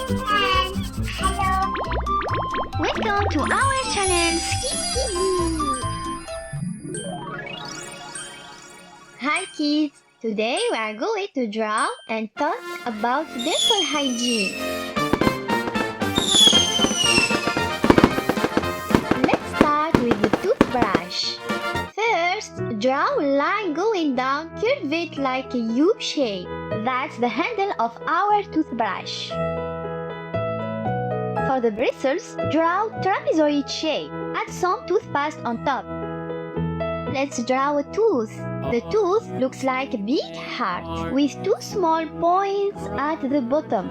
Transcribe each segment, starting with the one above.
Hello. Welcome to our channel. Hi kids. Today we are going to draw and talk about dental hygiene. Let's start with the toothbrush. First, draw a line going down curved like a U shape. That's the handle of our toothbrush. For the bristles, draw trapezoid shape. Add some toothpaste on top. Let's draw a tooth. The tooth looks like a big heart with two small points at the bottom.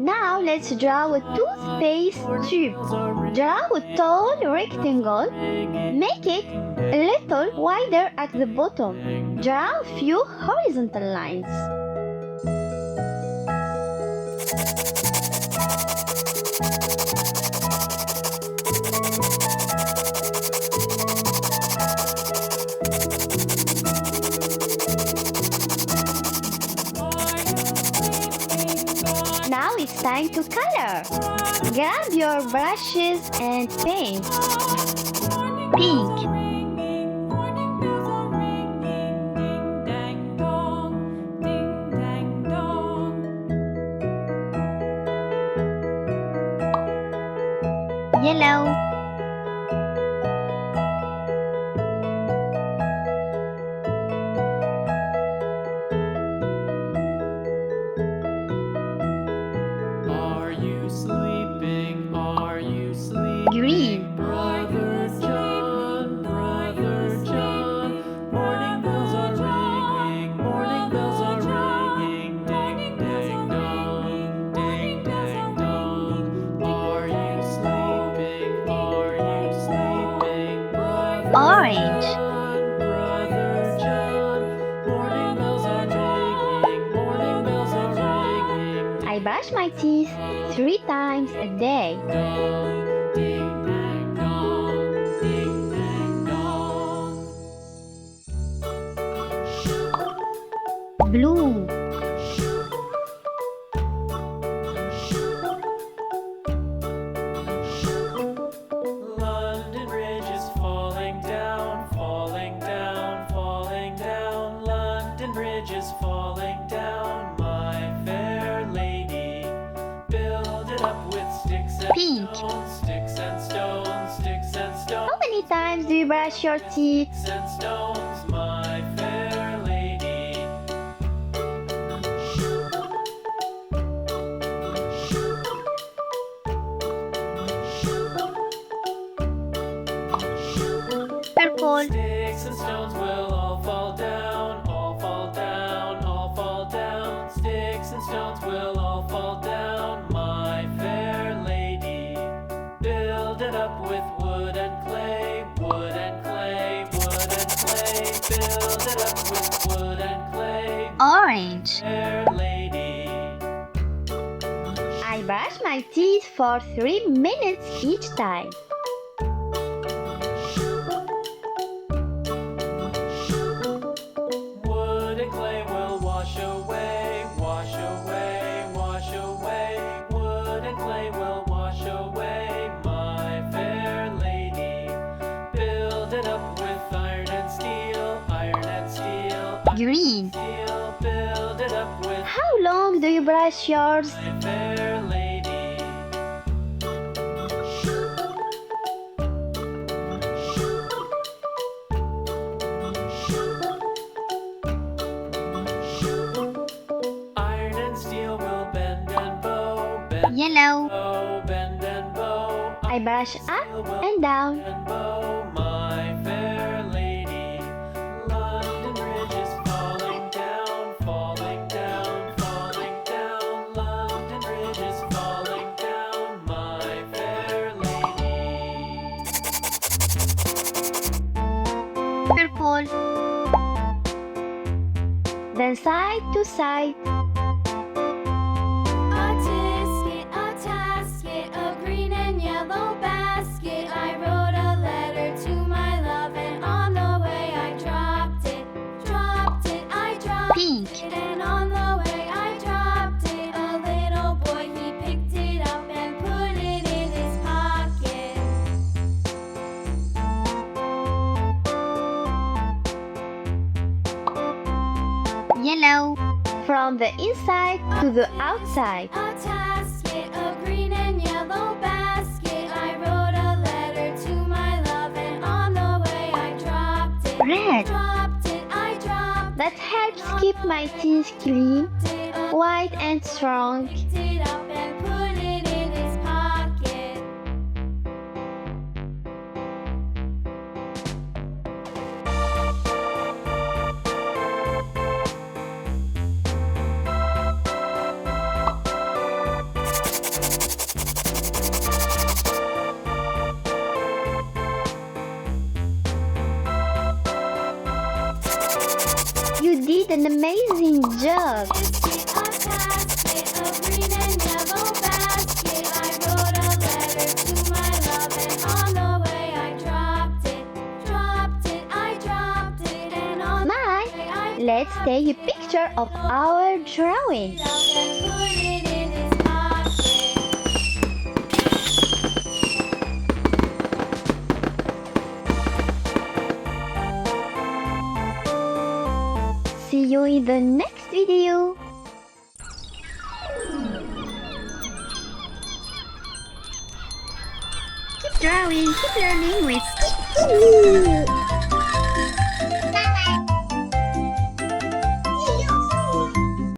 Now let's draw a toothpaste tube. Draw a tall rectangle. Make it a little wider at the bottom. Draw a few horizontal lines. Now it's time to color. Grab your brushes and paint. Pink, yellow, green, Brother John, morning bells are ringing, morning bells are ringing, ding dang dong, ding dang dong. Are you sleeping? Are you sleeping? orange, Brother John, morning bells are ringing, morning bells are ringing. I brush my teeth 3 times a day. Ding dang dong, ding dang dong. Blue, London Bridge is falling down, falling down, falling down. London Bridge is falling down, my fair lady. Build it up with sticks and Pink. stones, sticks and stones, sticks and stones. How many times do you brush your teeth? Sticks and stones, my fair lady. Purple, Sticks and stones will all fall down, all fall down, all fall down. Sticks and stones will all fall down, my fair lady. Build it up with wood and clay, wood and clay, wood and clay. Build it up with wood and clay, orange. fair lady. I brush my teeth for 3 minutes each time. Wood and clay will wash away, wash away, wash away. Wood and clay will wash away, my fair lady. Build it up with iron and steel, iron and steel, iron Green. and steel. Build it up with How long do you brush yours? my fair lady. Iron and steel will bend and bow, bend Yellow. bow, bend and bow. I brush up and down. And bow, my fair lady. London Bridge is falling down, falling down, falling down. London Bridge is falling down, my fair lady. Purple. Then side to side. A tasket, a green and yellow basket. I wrote a letter to my love, and on the way I dropped it, I dropped Pink. it, and on the way I dropped it. A little boy, he picked yellow. From the inside to the outside. A tasket, a green and yellow basket. I wrote a letter to my love, and on the way I dropped it. Red. Dropped it, I dropped That helps keep my teeth clean, it. white and strong. Picked it up and put it in his pocket. You did an amazing job. Biscuit, a tasket, a green and yellow basket. I wrote a letter to my love, and on the way I dropped it. Dropped it, I dropped it, and on Mike, the way I let's take a picture of our drawing. picked it up and put it in his pocket. See you in the next video. Keep drawing, keep learning with